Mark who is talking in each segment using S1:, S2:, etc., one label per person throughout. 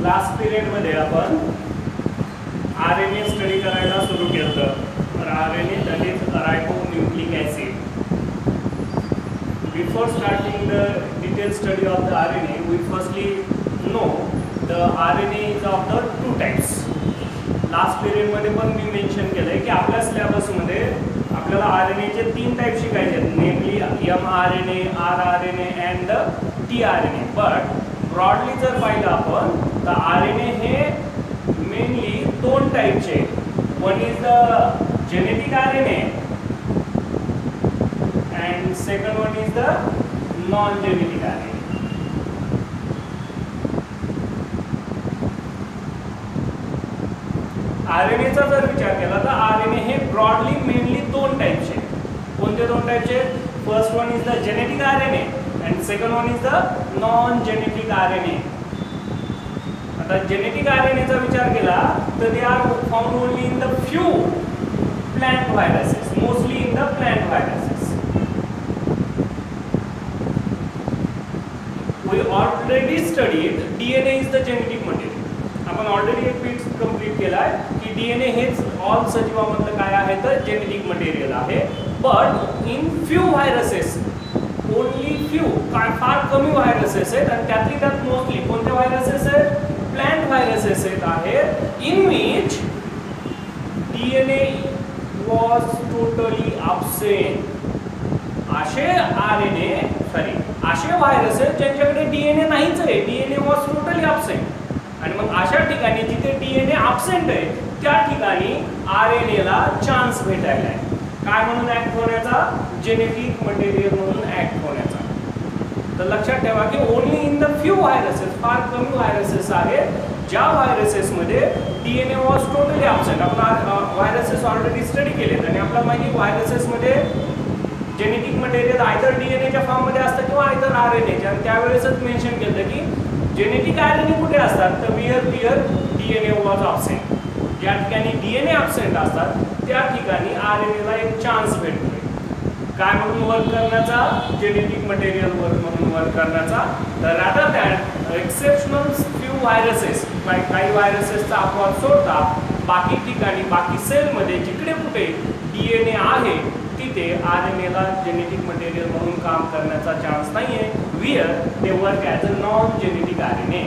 S1: Last पिरियडमध्ये आपण RNA study करायला सुरू केलं. तर RNA that is ribonucleic acid. Before starting the detailed study of the RNA, we firstly know the RNA is of the two types. Last पिरियडमध्ये पण मी mention केलंय की आपल्या सिलेबसमध्ये आपल्याला RNA चे 3 टाइप शिकायचे आहेत, नेमली mRNA, rRNA and tRNA. But broadly जर पाहिलं आपण तर RNA हे मेनली 2 टाइपचे. One is the genetic RNA and second one is the non-genetic RNA. RNA चा जर विचार केला तर RNA हे ब्रॉडली मेनली 2 टाइपचे. कोणते 2 टाइपचे? First one is the genetic RNA and second one is the non-genetic RNA. आता जेनेटिक RNA चा विचार केला तर they are found only in the few plant viruses, mostly in the plant viruses. We already studied DNA is the genetic material. आपण already एक पीठ complete केला आहे की DNA हेच ऑल सजीवांमधलं काय आहे तर जेनेटिक मटेरियल आहे. But in few viruses, only few, काय फार कमी व्हायरसेस आहेत आणि त्यातली त्यात मोस्टली कोणते व्हायरसेस आहेत? प्लांट व्हायरसेस आहेत in which DNA was totally absent. असे व्हायरसेस ज्यांच्याकडे DNA नाहीच आहे, DNA was totally absent. आणि मग अशा ठिकाणी जिथे DNA absent आहे त्या ठिकाणी RNA ला चान्स भेटायला आहे. काय म्हणून ऍक्ट होण्याचा? जेनेटिक मटेरियल म्हणून ऍक्ट होण्याचा. तर लक्षात ठेवा की only in the few viruses, फार कमी व्हायरसेस आहेत ज्या व्हायरसेस मध्ये DNA वॉज टोटली absent. आपण व्हायरसेस ऑलरेडी स्टडी केलेत आणि आपल्याला माहिती व्हायरसेस मध्ये जेनेटिक मटेरियल आयदर DNA च्या फॉर्म मध्ये असतं किंवा आयदर RNA च्या. आणि त्यावेळेसच मेन्शन केलं की जेनेटिक RNA कुठे असतात तर वेअर DNA वॉज absent. ज्या ठिकाणी DNA absent असतात त्या ठिकाणी RNA ला एक चान्स भेटतोय. काय म्हणून वर्क करण्याचा? जेनेटिक मटेरियल म्हणून वर्क करण्याचा. तर rather than exceptional few viruses, काही व्हायरसेसचा अपवाद सोडता बाकी ठिकाणी, बाकी सेलमध्ये जिकडे कुठे DNA आहे तिथे RNA ला जेनेटिक मटेरियल म्हणून काम करण्याचा चान्स नाहीये. Wear they work as a non genetic RNA.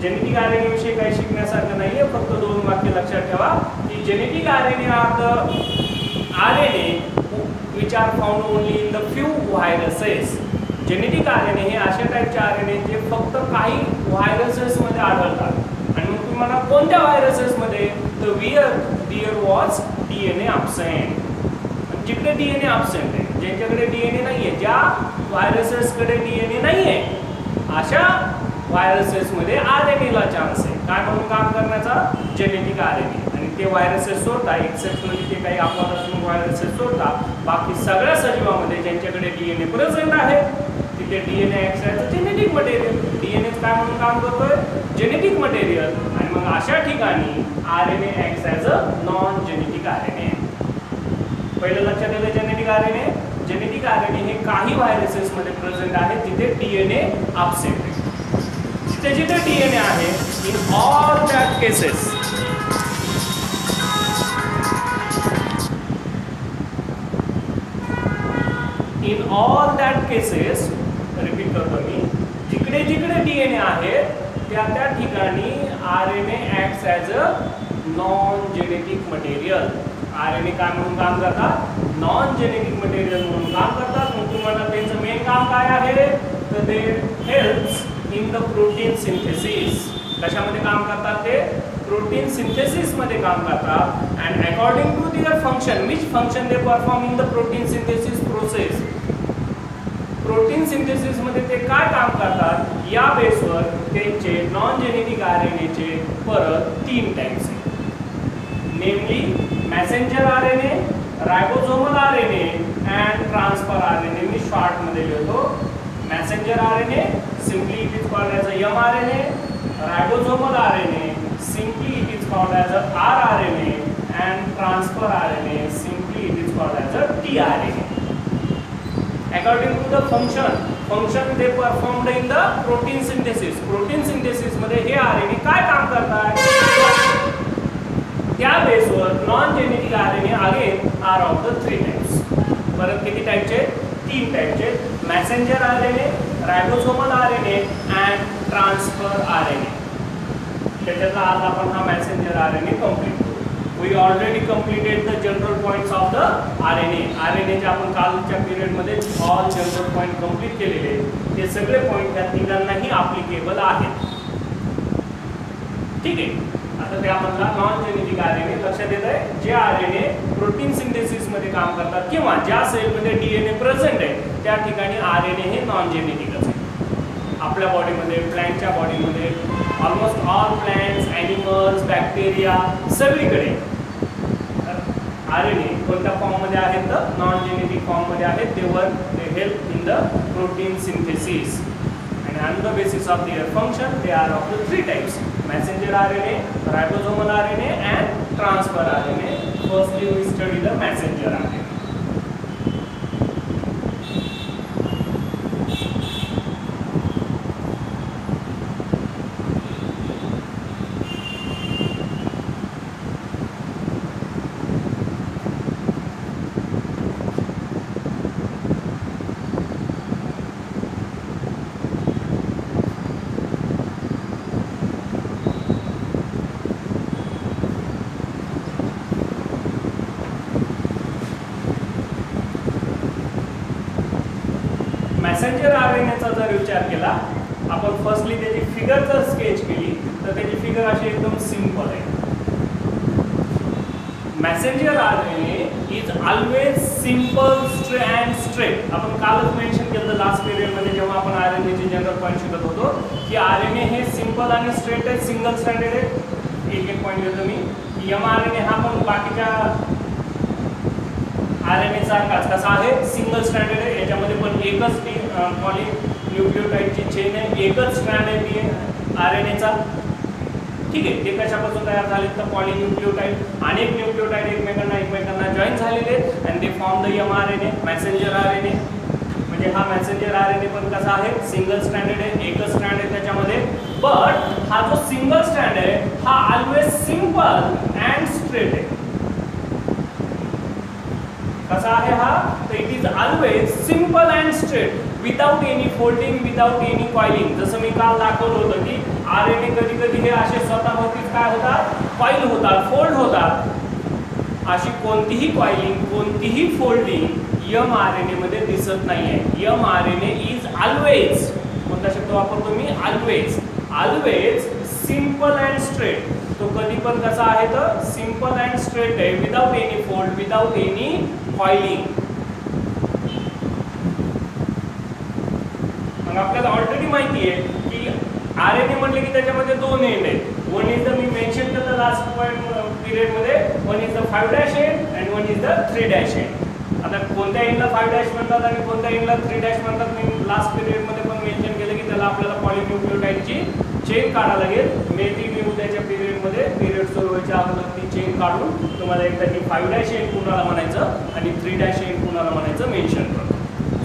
S1: Genetic RNA विषयी काही शिकण्यासारखं नाहीये, फक्त 2 वाक्य लक्षात ठेवा की genetic RNA are the RNA which are found only in the few viruses. Genetic RNA हे अशा टाइपचे RNA जे फक्त काही व्हायरसेस मध्ये आढळतात. आणि मग तुम्हाला कोणत्या व्हायरसेस मध्ये तर देयर वॉज DNA absent. जिकडे DNA absent आहे, ज्यांच्याकडे DNA नाहीये, ज्या व्हायरसेस कडे DNA नाहीये अशा व्हायरसेस मध्ये RNA ला चान्स आहे. काय म्हणून काम करण्याचा? Genetic RNA. आणि ते व्हायरसेस सोडता, एक्सेप्शनली ते काही अपवादात्मक व्हायरसेस सोडता बाकी सगळ्या सजीवांमध्ये ज्यांच्याकडे DNA प्रेझेंट आहे तिथे DNA act as a genetic material. DNA काय म्हणून काम करतोय? Genetic material. आणि मग अशा ठिकाणी RNA act as a non genetic RNA. पहिलं लक्षात येतं जेनेटिक RNA. जेनेटिक RNA हे काही व्हायरसेस मध्ये प्रेझेंट आहे जिथे DNA absent आहे. जिथे DNA आहे in all that cases repeat करतो मी, जिकडे DNA आहे त्या ठिकाणी RNA act as a non genetic material. RNA काय म्हणून काम करतात? नॉन जेनेटिक मटेरियल म्हणून काम करतात. मग तुम्हाला त्यांचं मेन काम काय आहे तर ते helps in the protein synthesis. कशामध्ये काम करतात ते? प्रोटीन सिंथेसिस मध्ये काम करतात. And according to their function, which function they perform in the protein synthesis process. Protein synthesis मध्ये ते काय काम करतात या बेसवर त्यांचे नॉन जेनेटिक RNA चे परत 3 टाइप्स आहेत. नेमली Messenger RNA, रायबोसोमल RNA and transfer RNA. Me short मध्ये लिहितो. Messenger RNA simply it is called as a mRNA. Ribosomal RNA simply it is called as a rRNA. And transfer RNA simply it is called as a tRNA. According to the function function they performed in the protein synthesis. Protein synthesis मध्ये हे RNA काय काम करतात? त्या बेसवर non genetic RNA again are of the 3 types. परत किती टाइपचे? 3 टाइपचे. Messenger RNA, ribosomal RNA and transfer RNA. त्याच्यातला आज आपण हा मेसेंजर आरएनए कंप्लीट करू. We already completed the general points of the RNA. आरएनएचे आपण कालच्या पिरियड मध्ये ऑल जनरल पॉइंट कंप्लीट केलेले. ते सगळे पॉइंट त्या तिघांनाही ॲप्लिकेबल आहेत. ठीक आहे. आता त्यामधला नॉन जेनेटिक आरएनए लक्षात येत आहे, जे आरएनए प्रोटीन सिंथेसिस मध्ये काम करतात किंवा ज्या सेलमध्ये डीएनए प्रेझेंट आहे त्या ठिकाणी आरएनए हे नॉन जेनेटिकच आहे. आपल्या बॉडीमध्ये, प्लॅन्टच्या बॉडीमध्ये, almost all plants, animals, bacteria सगळीकडे आरएनए कोणत्या फॉर्ममध्ये आहेत? तर नॉन जेनेटिक फॉर्ममध्ये आहेत. They help in the protein synthesis. And on the basis of their function, they are of the 3 types: messenger RNA, ribosomal RNA, and transfer RNA. Firstly, we study the messenger RNA. Messenger आरएनएचा जर विचार केला आपण, firstly त्याची figure जर sketch केली तर त्याची फिगर अशी एकदम सिंपल आहे. Messenger RNA is always simple and straight. आपण कालच मेन्शन केलं लास्ट पिरियड मध्ये जेव्हा आपण आरएनएचे जनरल पॉइंट शिकत होतो की आरएनए हे सिंपल आणि स्ट्रेट आहे, सिंगल स्टँडर्ड आहे. एक पॉइंट घेतो मी. एमआरएनए हा पण बाकीच्या आरएनए सारखाच कसा आहे? सिंगल स्ट्रँडेड आहे. याच्यामध्ये पण एकच पॉलीन्यूक्लियोटाइडची चेन आहे, एकच स्ट्रँड आहे आरएनएचा. ठीक आहे. ते कशापासून तयार झाले? तर पॉलीन्यूक्लियोटाइड. अनेक न्यूक्लियोटाइड एकमेकांना जॉईन झालेले आणि ते form the mRNA, messenger RNA. म्हणजे हा मेसेंजर आरएनए पण कसा आहे? सिंगल स्ट्रँडेड आहे, एकच स्ट्रँड आहे त्याच्यामध्ये. बट हा जो सिंगल स्ट्रँड आहे हा ऑलवेज सिंपल अँड स्ट्रेट आहे. कसा आहे हा? तर it is always simple and straight without any folding, without any coiling. जसं मी काल दाखवलं होतं की आरएनए कधी कधी हे असे स्वतःभोवतीच काय होतात? कॉइल होतात, फोल्ड होतात. अशी कोणतीही कॉइलिंग, कोणतीही फोल्डिंग एमआरएनए मध्ये दिसत नाहीये. एमआरएनए इज ऑलवेज, कोणता शब्द वापरतो मी? Always. Always simple and straight. तो कधी पण कसा आहे? तर सिंपल अँड स्ट्रेट आहे, without any fold, without any coiling. मग आपल्याला ऑलरेडी माहिती आहे की आरएनए म्हटले की त्याच्यामध्ये 2 एंड आहेत. One is the, me mention केलं लास्ट पिरियड मध्ये, one is the 5' end and one is the 3' end. आता कोणत्या एंडला 5' म्हणतात आणि कोणत्या एंडला 3' म्हणतात मी लास्ट पिरियड मध्ये पण मेन्शन केलं की त्याला आपल्याला पॉलीन्यूक्लियोटाइडची चेन काढायला लागेल. मे बी मी उद्याच्या पिरियडमध्ये, पिरियड सुरू व्हायच्या अगोदर ती चेन काढून तुम्हाला एकदा ती 5' एंड कुणाला म्हणायचं आणि 3' एंड कुणाला म्हणायचं मेन्शन करतो.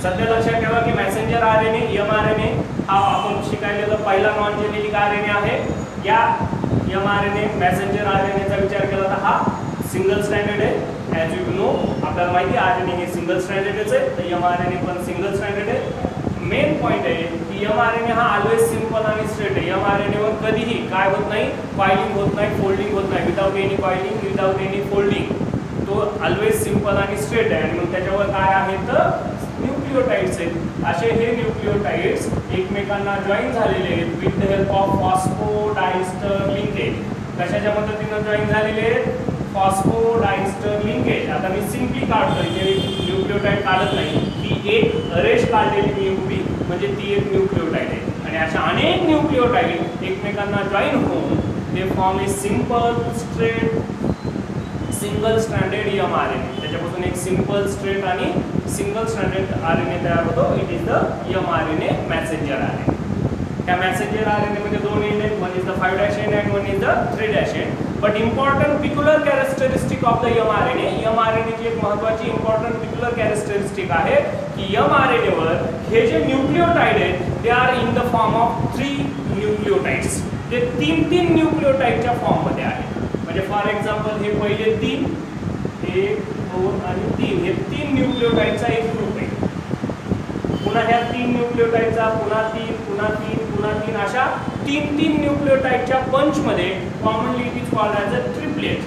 S1: सध्या लक्षात ठेवा की मेसेंजर आरएनए, एमआरएनए हा आपण शिकायलेला पहिला नॉन जेनेटिक आरएनए आहे. या एमआरएनए, मेसेंजर आरएनएचा विचार केला तर हा सिंगल स्टँडर्ड आहे. ॲज यू नो, आपल्याला माहिती आहे आरएनए हे सिंगल स्टँडर्डच आहे, तर एमआरएनए पण सिंगल स्टँडर्ड आहे. मेन पॉइंट आहे की एमआरएनए हा ऑलवेज सिंपल आणि स्ट्रेट आहे. एमआरएनए वर कधीही काय होत नाही? कॉइलिंग होत नाही, फोल्डिंग होत नाही. Without any coiling, without any folding. तो ऑलवेज सिंपल आणि स्ट्रेट आहे. आणि मग त्याच्यावर काय आहे? तर न्यूक्लियोटाइड्स आहेत. असे हे न्यूक्लियोटाइड्स एकमेकांना जॉईन झालेले आहेत with the help of phosphodiester linkage. कशाच्या मदतीनं जॉईन झालेले आहेत? Phosphodiester linkage. आता मी सिम्पली काढतोय, जे न्यूक्लियोटाइड काढत नाही. ती एक रेष काढलेली मी एवढी, म्हणजे ती एक न्यूक्लियोटाइड आहे. आणि अशा अनेक न्यूक्लियोटाइड एकमेकांना जॉईन होऊन ते form a simple straight single standard mRNA. त्याच्यापासून एक सिंपल स्ट्रेट आणि सिंगल स्टँडर्ड आरएनए तयार होतो. It is the mRNA, messenger RNA. त्या मेसेंजर आरएनए मध्ये 2 एंड आहेत. One is the 5' end and one is the 3' end. But important peculiar characteristic of the mRNA, mRNA ची एक महत्त्वाची important peculiar characteristic आहे की mRNA वर हे जे न्यूक्लियोटाइड आहेत they are in the form of 3 nucleotides, जे 3 न्यूक्लियोटाइडच्या फॉर्म मध्ये आहेत. म्हणजे फॉर एक्झाम्पल हे पहिले 3, 1, 2 आणि 3 हे 3 न्यूक्लियोटाइडचा एक ग्रुप आहे. पुन्हा ह्या 3 न्यूक्लियोटाइडचा पुन्हा 3 पुन्हा 3 पुन्हा 3 अशा 3 न्यूक्लियोटाइडच्या बंच मध्ये commonly it is called as a triplet.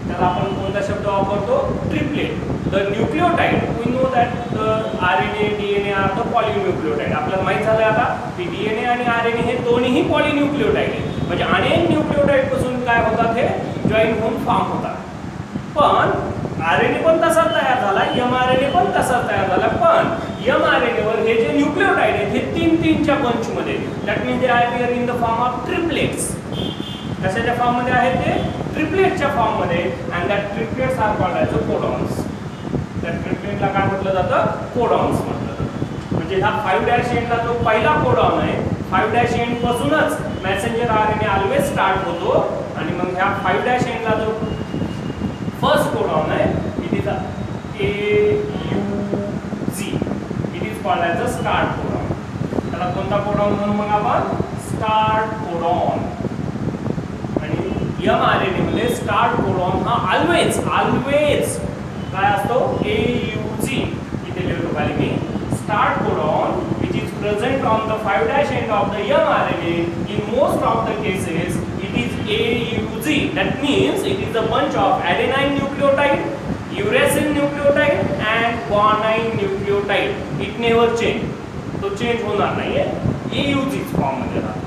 S1: त्याला आपण कोणता शब्द वापरतो? Triplet. The nucleotide we know that RNA DNA are the polynucleotide. आपल्याला माहित झालं आता की DNA आणि RNA हे दोन्हीही पॉलिन्यूक्लियोटाइड आहेत. म्हणजे अनेक न्यूक्लियोटाइड पासून काय होतात? हे जॉईन होऊन फॉर्म होतात. पण RNA पण तसाच तयार झाला, mRNA पण तसाच तयार झाला. पण mRNA वर हे जे न्यूक्लियोटाइड आहेत हे 3च्या बंच मध्ये, that means they appear in the form of triplets. कशाच्या फॉर्म मध्ये आहेत ते? ट्रिपलेटच्या फॉर्म मध्ये. And that triplets are called as codons. त्या ट्रिपलेटला काय म्हटलं जातं? कोडॉन्स म्हटलं जातं. म्हणजे हा 5' एंडला जो पहिला कोडॉन आहे, 5' एंड पासूनच मेसेंजर RNA ऑलवेज स्टार्ट होतो. आणि मग ह्या 5' एंडला जो फर्स्ट कोडॉन है, it is AUG, it is called as a start codon. त्याला कोणता कोडॉन म्हणून मग आपण? Start codon. आणि mRNA मध्ये स्टार्ट कोडॉन हा ऑलवेज काय असतो? AUG. इथे लिहितो खाली मी. Start codon which is present on the 5' end of the mRNA in most of the cases it is AUG. That means it is a bunch of adenine nucleotide, uracil nucleotide and guanine nucleotide. It never change. तो change होणार नाहीये. AUG form मध्ये राहतो.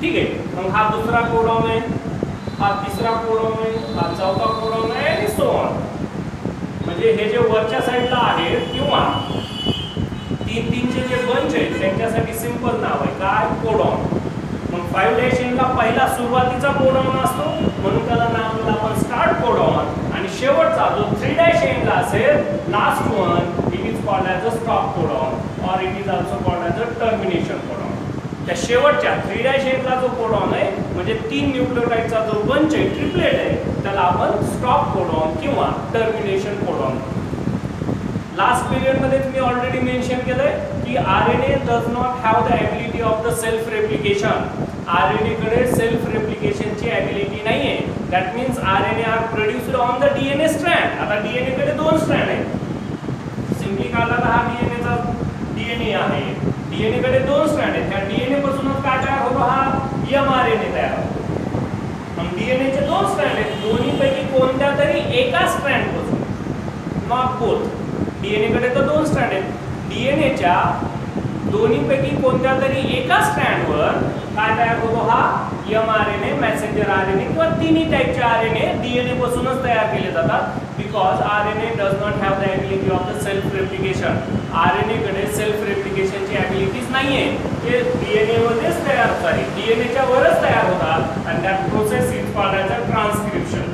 S1: ठीक आहे. मग हा दुसरा कोडॉन आहे, हा तिसरा कोडॉन आहे, हा चौथा कोडॉन आहे आणि सो ऑन. म्हणजे हे जे वरच्या साईडला आहे किंवा 3चे जे बंच आहेत त्यांच्यासाठी सिंपल नाव आहे काय? कोडॉन. मग 5' एंडला पहिला सुरुवातीचा कोडॉन असतो म्हणून त्याला नाव दिलं आपण स्टार्ट कोडॉन. आणि शेवटचा जो 3' एंडला असेल last one, it is called as a stop codon or it is also called as a termination codon. त्या शेवटच्या 3' एंडला जो कोडॉन आहे म्हणजे 3 न्यूक्लियोटाइडचा जो बंच आहे, ट्रिपलेट आहे, त्याला आपण स्टॉप कोडॉन किंवा टर्मिनेशन कोडॉन. लास्ट पिरियड मध्ये मी ऑलरेडी मेन्शन केलंय की RNA does not have the ability of the self replication. RNA कडे सेल्फ रेप्लिकेशनची एबिलिटी नाहीये. That means RNA are produced on the DNA strand. आता DNA कडे 2 स्ट्रँड आहेत. सिम्पली काढला तर हा DNA आहे. DNA कडे 2 स्ट्रँड आहेत. त्या DNA पासूनच काय तयार होतो? हा mRNA तयार होतो. मग DNA चे 2 स्ट्रँड आहेत. दोन्हीपैकी कोणत्या तरी एका स्ट्रँड पासून, नॉट बोथ. DNA कडे तर 2 स्ट्रँड आहेत. DNA च्या दोन्हीपैकी कोणत्या तरी एका स्ट्रँडवर काय तयार होतो? हा mRNA, मेसेंजर RNA किंवा तिन्ही टाईपचे RNA DNA पासूनच तयार केले जातात. Because RNA does not have the ability of the self replication. RNA कडे सेल्फ रेप्लिकेशनची एबिलिटीज नाहीये. ते DNA मध्येच तयार होतात, DNA च्या वरच तयार होतात. And that process is called as a transcription.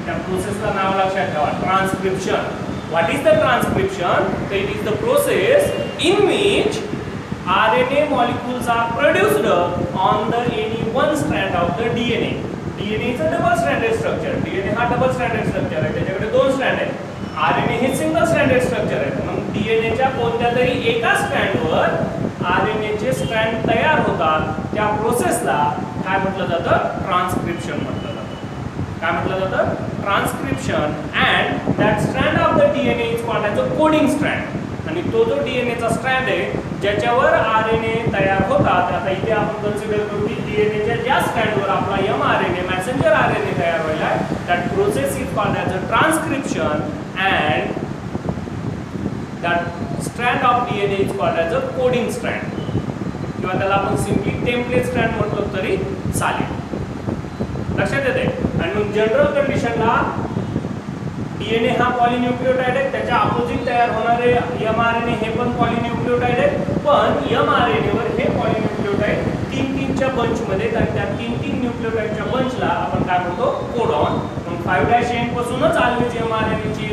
S1: त्या प्रोसेसला नाव लक्षात ठेवा, transcription. What is the transcription? So it is the process in which RNA molecules are produced on the any one strand of the DNA. DNA is a double stranded structure. DNA हा double stranded structure आहे. त्याच्याकडे 2 strand आहेत. RNA हे single stranded structure आहे. मग DNA च्या कोणत्या तरी एका स्ट्रँडवर RNA चे स्ट्रँड तयार होतात. त्या प्रोसेसला काय म्हटलं जातं? ट्रान्सक्रिप्शन म्हटलं जातं. काय म्हटलं जातं? Transcription. And that strand of the DNA is called as a coding strand. आणि तो जो DNA चा स्ट्रँड आहे ज्याच्यावर RNA तयार होतात. आता इथे आपण कन्सिडर करू की DNA च्या ज्या स्ट्रँडवर आपला mRNA, मेसेंजर RNA तयार व्हायला आहे, that process is called as a transcription. And that strand of DNA is called as a coding strand. किंवा त्याला आपण सिम्पली टेम्पलेट स्ट्रँड म्हटलो तरी चालेल. लक्षात येते? आणि मग जनरल कंडिशनला DNA हा पॉलिन्यूक्लियोटाइड आहे. त्याच्या अपोजिट तयार होणारे mRNA हे पण पॉलिन्यूक्लियोटाइड आहे. पण mRNA वर हे पॉलिन्यूक्लियोटाइड 3च्या बंच मध्ये, आणि त्या 3 न्यूक्लियोटाइडच्या बंचला आपण काय म्हणतो? कोडॉन. मग 5' एंड पासूनच ऑलवेज mRNA ची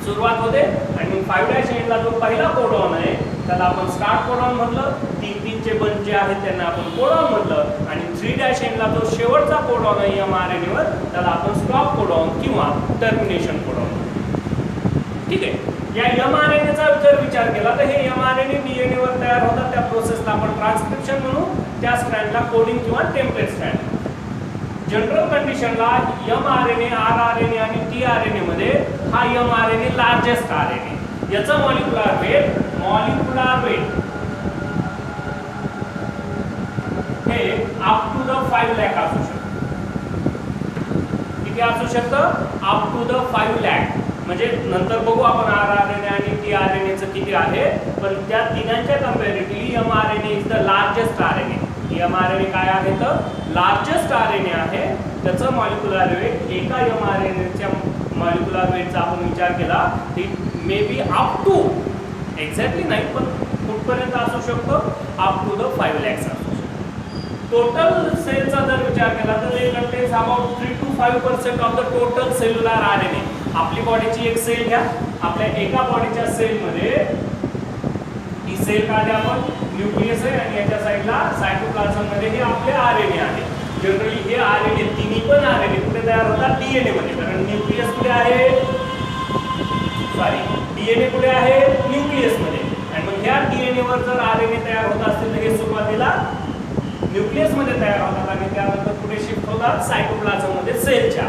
S1: सुरुवात होते. आणि मग 5' एंडला जो पहिला कोडॉन आहे त्याला आपण स्टार्ट कोडॉन म्हटलं, 3-3चे बंच जे आहेत त्यांना आपण कोडॉन म्हटलं, आणि 3' एंडला जो शेवटचा कोडॉन आहे mRNA वर त्याला आपण स्टॉप कोडॉन किंवा टर्मिनेशन कोडॉन म्हणतो. ठीक आहे. या mRNAचा जर विचार केला तर हे mRNA DNA वर तयार होतात, त्या प्रोसेसला आपण ट्रान्सक्रिप्शन म्हणू, त्या स्ट्रँडला कोडिंग किंवा टेम्पलेट स्ट्रँड. जनरल कंडिशनला mRNA, rRNA आणि tRNA मध्ये हा mRNA लार्जेस्ट RNA, याचा मॉलिक्युलर वेट हे अप टू द 5 लाख असू शकतं. किती असू शकतं? Up to the 5 lakh. म्हणजे नंतर बघू आपण rRNA आणि tRNA चं किती आहे, पण त्या तिघांच्या comparatively mRNA is the largest RNA. mRNA काय आहे तर लार्जेस्ट RNA आहे. त्याचं मॉलिक्युलर वेट एका mRNAच्या मॉलिक्युलर वेटचा आपण विचार केला की maybe up to, exactly नाही पण कुठपर्यंत असू शकतो, अप टू द 5 lakhs असू शकतो. टोटल सेलचा जर विचार केला तर ते contains about 3 to 5% of the total cellular RNA. आपली बॉडीची एक सेल घ्या, आपल्या एका बॉडीच्या सेलमध्ये ही सेल काढली आपण, न्यूक्लियस आहे आणि याच्या साईडला सायटोप्लाझम मध्ये हे आपले RNA आहे. जनरली हे RNA तिन्ही पण RNA कुठे तयार होतात? DNA मध्ये, कारण न्यूक्लियस कुठे आहे? DNA कुठे आहे? न्यूक्लियस मध्ये. आणि मग ह्या DNA वर जर RNA तयार होत असतील तर हे सुरुवातीला न्यूक्लियस मध्ये तयार होतात आणि त्यानंतर पुढे शिफ्ट होतात सायटोप्लाझम मध्ये सेलच्या.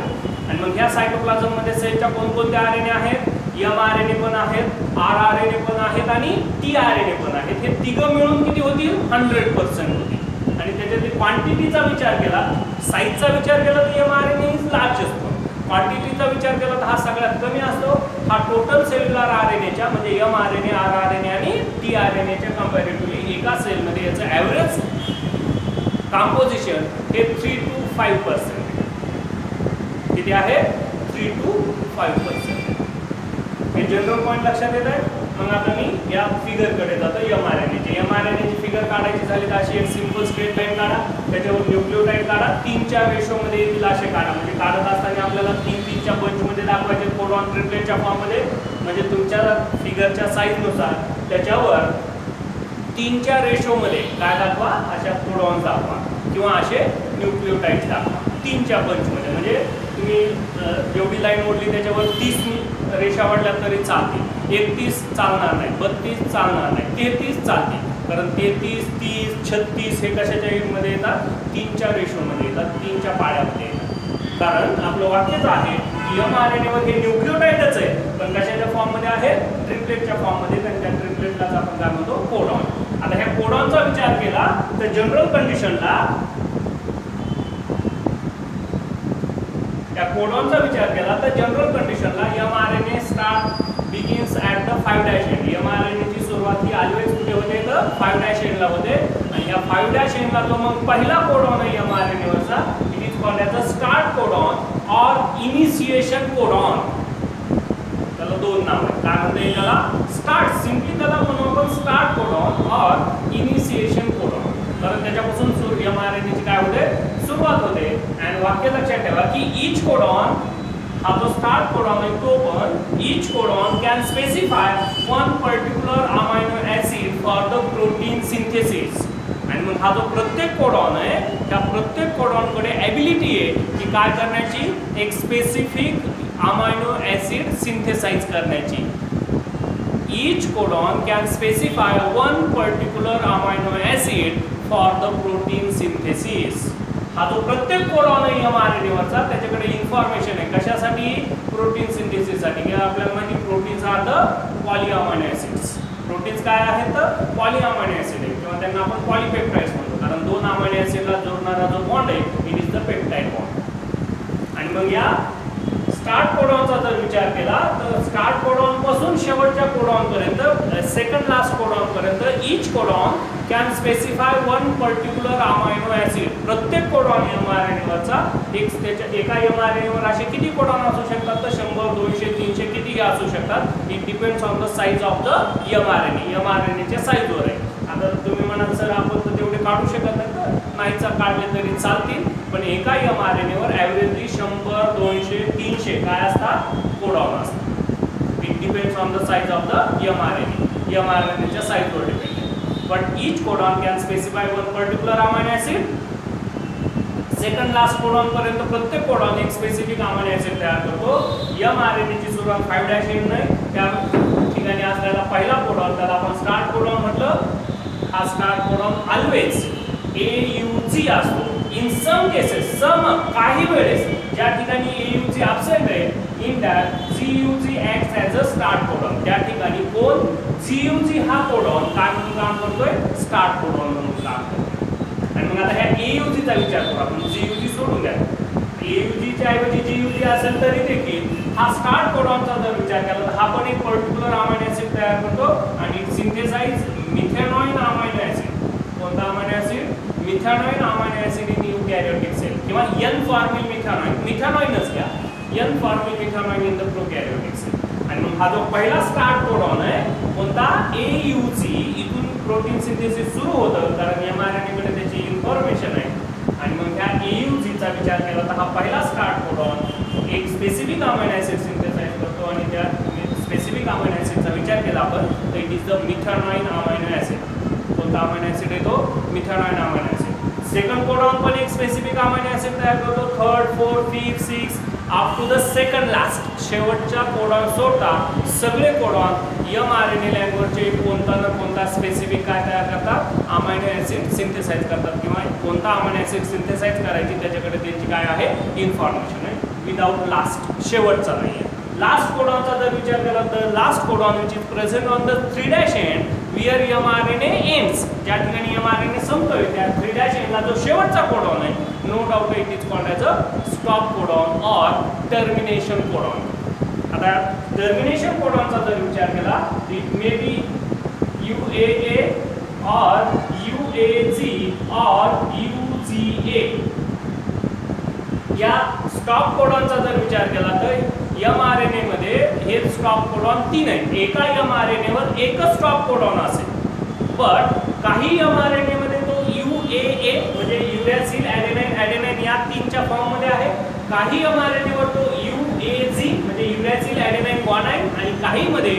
S1: आणि मग ह्या सायटोप्लाझम मध्ये सेलच्या कोणकोणते RNA आहेत? mRNA पण आहेत, rRNA पण आहेत आणि tRNA पण आहेत. हे तिघं मिळून किती होतील? 100% होतील. आणि त्याच्यातील क्वांटिटीचा विचार केला, साईजचा विचार केला तर mRNA इज लार्जेस्ट. क्वांटिटीचा विचार केला तर हा सगळ्यात कमी असतो. हा टोटल सेल्युलर RNAच्या म्हणजे mRNA, rRNA आणि tRNAच्या कंपॅरेटिव्हली एका सेलमध्ये याचं ॲव्हरेज कंपोजिशन हे 3 to 5%. किती आहे? 3 to 5%. हे जनरल पॉईंट लक्षात येत आहे. मग आता मी या फिगरकडे जातो mRNAची. mRNAची फिगर काढायची झाली तर अशी एक सिंपल स्ट्रेट लाईन काढा, त्याच्यावर न्यूक्लियोटाइड काढा, 3च्या रेशोमध्ये येतील असे काढा. म्हणजे काढत असताना आपल्याला 3-3च्या बंचमध्ये दाखवायचे कोडॉन ट्रिपलेटच्या फॉर्ममध्ये. म्हणजे तुमच्या फिगरच्या साईजनुसार त्याच्यावर 3च्या रेशोमध्ये काय दाखवा? अशा कोडॉन दाखवा किंवा असे न्यूक्लियोटाइड दाखवा 3च्या बंचमध्ये. म्हणजे तुम्ही जेवढी लाईन ओढली त्याच्यावर 30 रेषा वाढल्या तरी चालतील. 31 चालणार नाही, 32 चालणार नाही, 33 चालतील. कारण 33, 30, 36 हे कशाच्या मध्ये येतात? 3च्या रेशोमध्ये येतात, 3च्या पाड्यामध्ये येतात. कारण आपलं वाक्यच आहे की mRNA वर हे न्यूक्लियोटाइडच आहे, पण कशाच्या फॉर्ममध्ये आहे? ट्रिपलेटच्या फॉर्ममध्ये. त्या ट्रिपलेटलाच आपण काय म्हणतो? कोडॉन. आता ह्या कोडॉनचा विचार केला तर जनरल कंडिशनला कोडॉनचा विचार केला तर जनरल कंडिशनला mRNA start begins at the 5' end. mRNA ची सुरुवात ही ऑलवेज कुठे होते? तर 5' एंडला होते. आणि या 5' एंडला जो मग पहिला कोडॉन आहे mRNA वरचा, it is called as a start codon or initiation codon. त्याला दोन नाव आहेत. काय म्हणता येईल त्याला? स्टार्ट, सिम्पली त्याला म्हणू आपण start codon or initiation codon. कारण त्याच्यापासून mRNA ची काय होते? सुरुवात होते. आणि वाक्य लक्षात ठेवा की ईच कोडॉन, हा जो स्टार्ट कोडॉन आहे तो पण, each codon can specify one particular amino acid for the protein synthesis. आणि मग हा जो प्रत्येक कोडॉन आहे त्या प्रत्येक कोडॉनकडे ॲबिलिटी आहे की काय करण्याची? एक स्पेसिफिक अमायनो ऍसिड सिंथेसाइज करण्याची. Each codon can specify one particular amino acid for the protein synthesis. हा जो प्रत्येक कोडॉन आहे mRNA वरचा त्याच्याकडे इन्फॉर्मेशन आहे कशासाठी? प्रोटीन सिंथेसिससाठी. किंवा आपल्याला माहिती proteins are the polyamino acids. Proteins काय आहेत? तर पॉलीअमायनो ऍसिड आहे किंवा त्यांना आपण पॉलीपेप्टाइड्स म्हणतो. कारण 2 अमायनो ऍसिडला जोडणारा जो बॉन्ड आहे it is the peptide bond. आणि मग या स्टार्ट कोडॉनचा जर विचार केला तर स्टार्ट कोडॉन पासून शेवटच्या कोडॉन पर्यंत, सेकंड लास्ट कोडॉन पर्यंत each codon can specify one particular amino acid. प्रत्येक कोडॉन mRNA वरचा त्याच्या एका mRNA वर असे किती कोडॉन असू शकतात? तर 100, 200, 300 कितीही असू शकतात. It depends on the size of the mRNA. mRNAच्या साईजवर आहे. आता तुम्ही म्हणाल सर आपण तर तेवढे काढू शकत नाही, तर नाहीचा काढले तरी चालतील, पण एका mRNA वर ॲव्हरेजली 100, 200, 300 काय असतात? कोडॉन असतात. It depends on the size of the mRNA. mRNAच्या साईजवर डिपेंड आहे. But each codon can specify one particular amino acid. Second last codon पर्यंत प्रत्येक कोडॉन एक स्पेसिफिक अमायनो ऍसिड तयार करतो. mRNAची सुरुवात 5' नाही, त्या ठिकाणी असलेला पहिला कोडॉन त्याला आपण स्टार्ट कोडॉन म्हटलं. हा स्टार्ट कोडॉन ऑलवेज AUG असतो. इन सम केसेस, सम काही वेळेस ज्या ठिकाणी AUG ॲब्सेंट आहे, in that GUG acts as a start codon. त्या ठिकाणी कोण GUG हा कोडॉन काय म्हणून काम करतोय, स्टार्ट कोडॉन म्हणून काम करतोय. आणि मग आता ह्या AUG चा विचार करू आपण. GUG सोडून द्या. AUG च्या ऐवजी GUG असेल तरी देखील हा स्टार्ट कोडॉनचा जर विचार केला तर हा पण एक पर्टिक्युलर अमायनो ऍसिड तयार करतो आणि सिंथेसाइज मिथेनॉइन अमायनो ऍसिड. कोणता amino acid, methionine amino acid in eukaryotic cell किंवा N फॉर्मिल मिथेनॉइन, मिथेनॉइनच घ्या, N formyl methionine in the prokaryotic cell. आणि मग हा जो पहिला स्टार्ट कोडॉन आहे कोणता, AUG. इथून प्रोटीन सिंथेसिस सुरू होतं कारण mRNA कडे त्याची इन्फॉर्मेशन आहे. आणि मग ह्या AUG चा विचार केला तर हा पहिला स्टार्ट कोडॉन एक स्पेसिफिक अमायनो ऍसिड सिंथेसाइज करतो आणि त्या स्पेसिफिक अमायनो ऍसिडचा विचार केला आपण तर it is the methionine amino acid. कोणता अमायनो ऍसिड आहे तो, methionine amino acid. Second codon पण एक स्पेसिफिक अमायनो ऍसिड तयार करतो. Third, fourth, fifth, six up to the second last. शेवटच्या कोडॉन सोडता सगळे कोडॉन mRNA लँग्वेजचे कोणता ना कोणता स्पेसिफिक काय तयार करतात, अमायनो ऍसिड सिंथेसाइज करतात किंवा कोणता अमायनो ऍसिड सिंथेसाइज करायची त्याच्याकडे त्यांची काय आहे, इन्फॉर्मेशन आहे. विदाउट लास्ट, शेवटचा नाही आहे. लास्ट कोडॉनचा जर विचार केला तर last codon which is present on the 3' end wear mRNA ends. ज्या ठिकाणी mRNA संपतोय त्या 3' एंडला जो शेवटचा कोडॉन आहे, no doubt it is called as a stop codon और टर्मिनेशन कोडॉन. आता टर्मिनेशन कोडॉनचा जर विचार केला इट मे बी UAA और UAG और UGA. या स्टॉप कोडॉनचा जर विचार केला तर mRNA मध्ये हे स्टॉप कोडॉन 3 आहेत. एका mRNA वर एकच स्टॉप कोडॉन असेल. बट काही mRNA मध्ये तो UAA म्हणजे युरॅसिल ॲडेनाइन ॲडेनाइन या 3च्या फॉर्म मध्ये आहे. काही mRNA वर तो UAG म्हणजे युरॅसिल ॲडेनाइन ग्वानाइन आणि काही मध्ये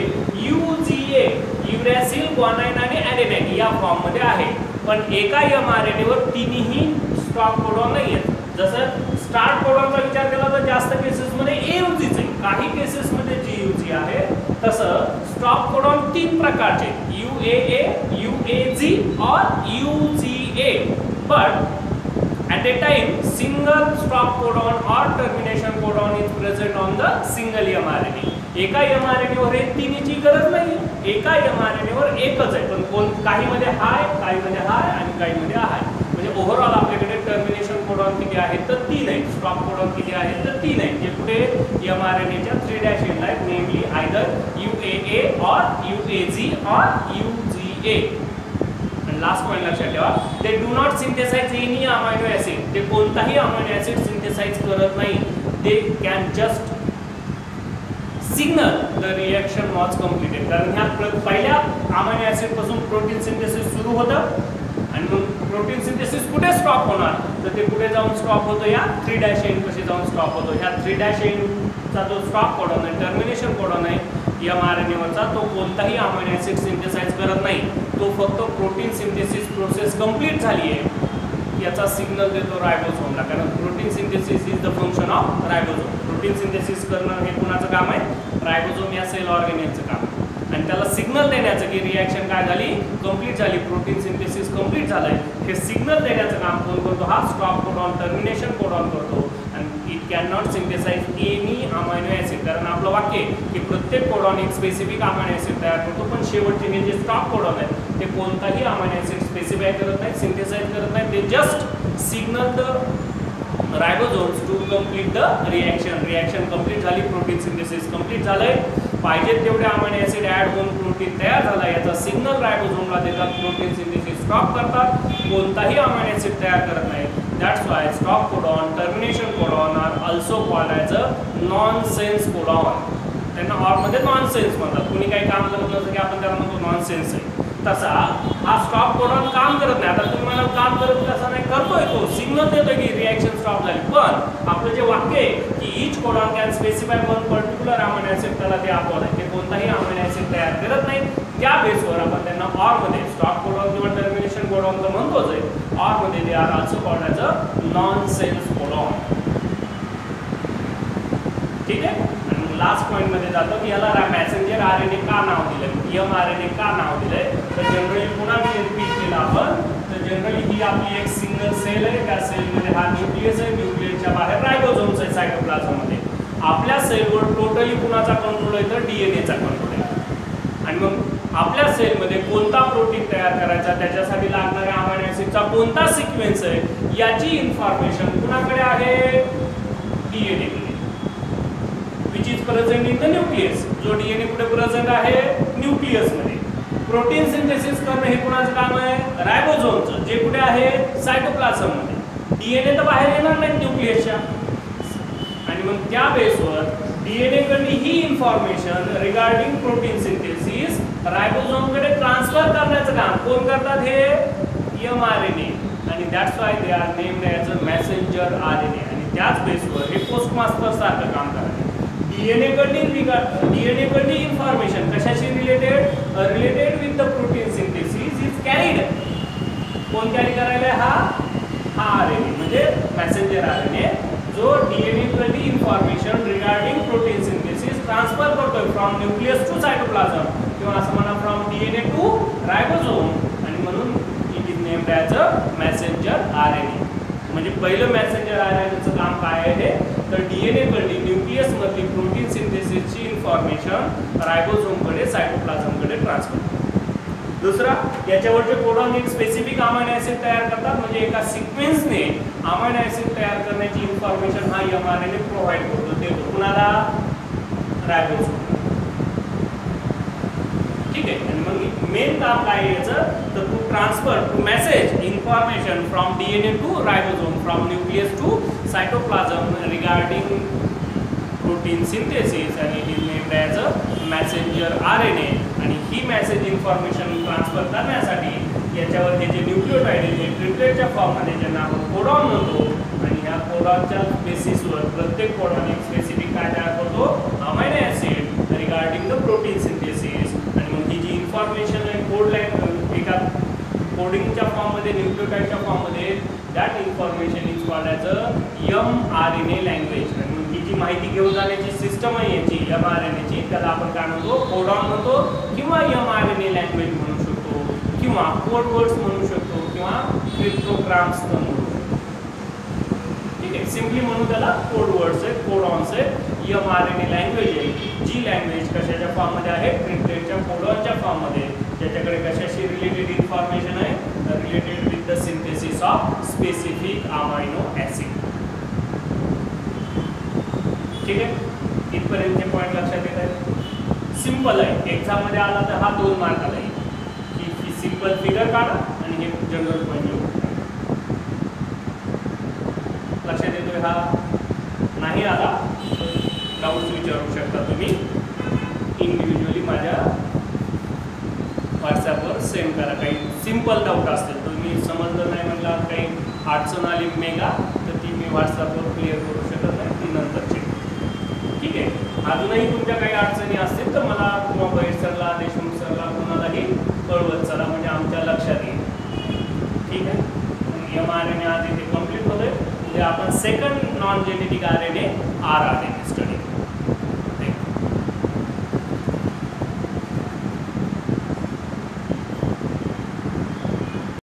S1: UGA युरॅसिल ग्वानाइन आणि ॲडेनाइन या फॉर्म मध्ये आहे. पण एका mRNA वर तिन्ही स्टॉप कोडॉन नाही आहेत. जसं स्टार्ट कोडॉनचा विचार केला तर जास्त केसेस मध्ये AUG आहे, काही केसेस मध्ये GUG आहे. तसं स्टॉप कोडॉन 3 प्रकारचे UAA, UAG और UGA. But at a time single stop codon or termination codon is present on the single mRNA. एका mRNA वर हे तिन्हीची गरज नाही. एका mRNA वर एकच आहे पण कोण काही मध्ये हाय, काही मध्ये हाय आणि काही मध्ये हाय. म्हणजे ओव्हरऑल आपल्याकडे टर्मिनेशन कोडॉन किती आहेत तर 3 आहेत. स्टॉप कोडॉन किती आहेत तर 3 आहेत. जे पुढे mRNAच्या 3' एंडला आहेत, namely either UAA or UAG or UGA. Last point लक्षात ठेवा, they do not synthesise any amino acid. ते कोणताही अमायनो ऍसिड सिंथेसाइज करत नाही. They can just signal the reaction was completed. कारण ह्या पहिल्या अमायनो ऍसिड पासून प्रोटीन सिंथेसिस सुरू होतं आणि मग प्रोटीन सिंथेसिस कुठे स्टॉप होणार तर ते कुठे जाऊन स्टॉप होतं, या 3' एंड कशी जाऊन स्टॉप होतो. ह्या 3' एंडचा जो स्टॉप कोडॉन आहे, टर्मिनेशन कोडॉन आहे mRNA वरचा, तो कोणताही अमायनो ऍसिड सिंथेसाइज करत नाही. तो फक्त प्रोटीन सिंथेसिस प्रोसेस कंप्लीट झाली आहे याचा सिग्नल देतो रायबोझोमला. कारण protein synthesis is the function of ribosome. Protein synthesis करणं हे कुणाचं काम आहे, रायबोझोम या सेल ऑर्गेनेलचं काम. आणि त्याला सिग्नल देण्याचं की रिॲक्शन काय झाली, कंप्लीट झाली, प्रोटीन सिंथेसिस कंप्लीट झालंय, हे सिग्नल देण्याचं काम कोण करतो, हा स्टॉप कोडॉन टर्मिनेशन कोडॉन करतो. आणि it can not synthesise any amino acid. कारण आपलं वाक्य की प्रत्येक कोडॉन एक स्पेसिफिक अमायनो ऍसिड तयार करतो, पण शेवटचे हे जे स्टॉप कोडॉन आहेत ते कोणताही अमायनो ऍसिड स्पेसिफाय करत नाहीत, सिंथेसाइज करत नाहीत. ते just signal the ribosomes to complete the reaction. Reaction complete झाली, प्रोटीन सिंथेसिस कंप्लीट झालंय, पाहिजे तेवढे अमायनो ऍसिड ॲड होऊन प्रोटीन तयार झाला याचा सिग्नल रायबोझोमला देतात. प्रोटीन सिंथेसिस स्टॉप करतात, कोणताही अमायनो ऍसिड तयार करत नाही. That's why stop codon, termination codon are also called as a nonsense codon. त्यांना ऑर मध्ये नॉनसेन्स म्हणतात. कुणी काही काम करत नसतं की आपण त्याला म्हणतो नॉनसेन्स आहे. तसा हा स्टॉप कोडॉन काम करत नाही. आता तुम्ही मला काम करत कसं नाही, करतोय तो सिग्नल देतोय की रिॲक्शन स्टॉप झाली, पण आपलं जे वाक्य आहे की each codon can specify one particular amino acid, त्याला ते अपवाद आहे, ते कोणताही अमायनो ऍसिड तयार करत नाही. त्या बेसवर आपण त्यांना ऑर मध्ये स्टॉप कोडॉन किंवा टर्मिनेशन कोडॉन तर म्हणतोच आहे, ऑर मध्ये they are also called as a nonsense codon. ठीक आहे. आणि लास्ट पॉइंट मध्ये जातो की याला मॅसेंजर आरएनए का नाव दिलंय, mRNA का नाव दिलंय. तर जनरली पुन्हा मी रिपीट केलं आपण, तर जनरली ही आपली एक सिंगल सेल आहे. त्या सेलमध्ये हा न्यूक्लियस आहे, न्यूक्लियसच्या बाहेर रायबोसोम्स आहे सायटोप्लाझममध्ये. आपल्या सेलवर टोटली कुणाचा कंट्रोल आहे, तर डीएनएचा कंट्रोल आहे. आणि मग आपल्या सेलमध्ये कोणता प्रोटीन तयार करायचा, त्याच्यासाठी लागणाऱ्या अमायनो ऍसिडचा कोणता सिक्वेन्स आहे, याची इन्फॉर्मेशन कुणाकडे आहे, डीएनए कडे, which is present in the nucleus. जो डीएनए कुठे प्रेझेंट आहे, न्यूक्लियस मध्ये. प्रोटीन सिंथेसिस करणं हे कुणाचं काम आहे, रायबोसोमचं, जे कुठे आहे, सायटोप्लाझम मध्ये. डीएनए तर बाहेर येणार नाही न्यूक्लियसच्या. आणि मग त्या बेसवर डीएनए कडे ही इन्फॉर्मेशन रिगार्डिंग प्रोटीन सिंथेसिस रायबोसोम कडे ट्रान्सफर करण्याचं काम कोण करतात, हे mRNA. आणि that's why they are named as a messenger RNA. आणि त्याच बेसवर हे पोस्टमास्टर सारखं काम करतात. डीएनए कडे इन्फॉर्मेशन कशाशी related with the protein synthesis is carried. कोण कॅरी करायला, हा आरएनए म्हणजे मेसेंजर आरएनए, जो डीएनए कडे information regarding protein synthesis transfer करतोय फ्रॉम न्यूक्लियस टू सायटोप्लाझम, किंवा असं म्हणा फ्रॉम डीएनए टू रायबोसोम. आणि म्हणून it is named as a messenger RNA. म्हणजे पहिलं मेसेंजर आरएनएचं काम काय आहे, तर डीएनए कडे न्यूक्लियस मधली प्रोटीन सिंथेसिसची इन्फॉर्मेशन रायबोसोमकडे सायटोप्लाझमकडे ट्रान्सफर. दुसरा, याच्यावरचे कोडॉन एक स्पेसिफिक अमायनो ऍसिड तयार करतात. म्हणजे एका सिक्वेन्सने अमायनो ऍसिड तयार करण्याची इन्फॉर्मेशन हा mRNA प्रोव्हाइड करतो. ते कुणाला, रायबोसोम. ठीक आहे. आणि मग मेन काम काय आहे याचं, तर to transfer to message information from DNA to ribosome, from nucleus to cytoplasm regarding protein synthesis, आणि it is named as a messenger RNA. आणि ही मेसेज इन्फॉर्मेशन ट्रान्सफर करण्यासाठी याच्यावर हे जे न्यूक्लियोटाइड आहे, ट्रिपलेटच्या फॉर्ममध्ये ज्यांना आपण कोडॉन म्हणतो, आणि ह्या कोडॉनच्या बेसिसवर प्रत्येक कोडॉन एक स्पेसिफिक काय तयार करतो, amino acid regarding the protein synthesis. आणि मग ही जी इन्फॉर्मेशन आहे कोड लाईन एका कोडिंगच्या फॉर्ममध्ये, न्यूक्लियोटाइडच्या फॉर्ममध्ये, that information is called as a mRNA language. आणि मग ही जी माहिती घेऊन जाण्याची सिस्टम आहे याची mRNAची, त्याला आपण काय म्हणतो, कोडॉन म्हणतो, किंवा mRNA लँग्वेज म्हणू शकतो, किंवा कोड वर्ड्स म्हणू शकतो, किंवा क्रिप्टोग्राम्स म्हणू शकतो. ठीक आहे. सिम्पली म्हणू त्याला कोड वर्ड्स आहेत, कोडॉन्स आहेत. mRNA लँग्वेज आहे, जी लँग्वेज कशाच्या फॉर्ममध्ये आहे, ट्रिपलेटच्या कोडॉनच्या फॉर्ममध्ये, ज्याच्याकडे कशाशी रिलेटेड इन्फॉर्मेशन आहे, related with the synthesis of specific amino acid. ठीक आहे. इथपर्यंतचे पॉईंट लक्षात येत आहेत. सिंपल आहे. एक्झाम मध्ये आला तर हा 2 मार्काला येईल की सिंपल फिगर काढा आणि हे जनरल पॉईंट लिहू. लक्षात येतोय हा? नाही आला डाऊट्स विचारू शकता तुम्ही इंडिव्हिज्युअली माझ्या व्हॉट्सॲपवर सेंड करा. काही सिंपल डाऊट असतील तर मी समजलं नाही म्हटलं, काही अडचण आली मेगा, तर ती मी व्हॉट्सॲपवर क्लिअर करू शकत नाही, ती नंतर चेक. ठीक आहे. अजूनही तुमच्या काही अडचणी असतील तर मला किंवा बैर सरला, देशमुख सरला, कोणालाही कळवत चला, म्हणजे आमच्या लक्षात येईल. ठीक आहे. mRNA आज इथे कम्प्लीट होतोय. म्हणजे आपण second non genetic RNA, rRNA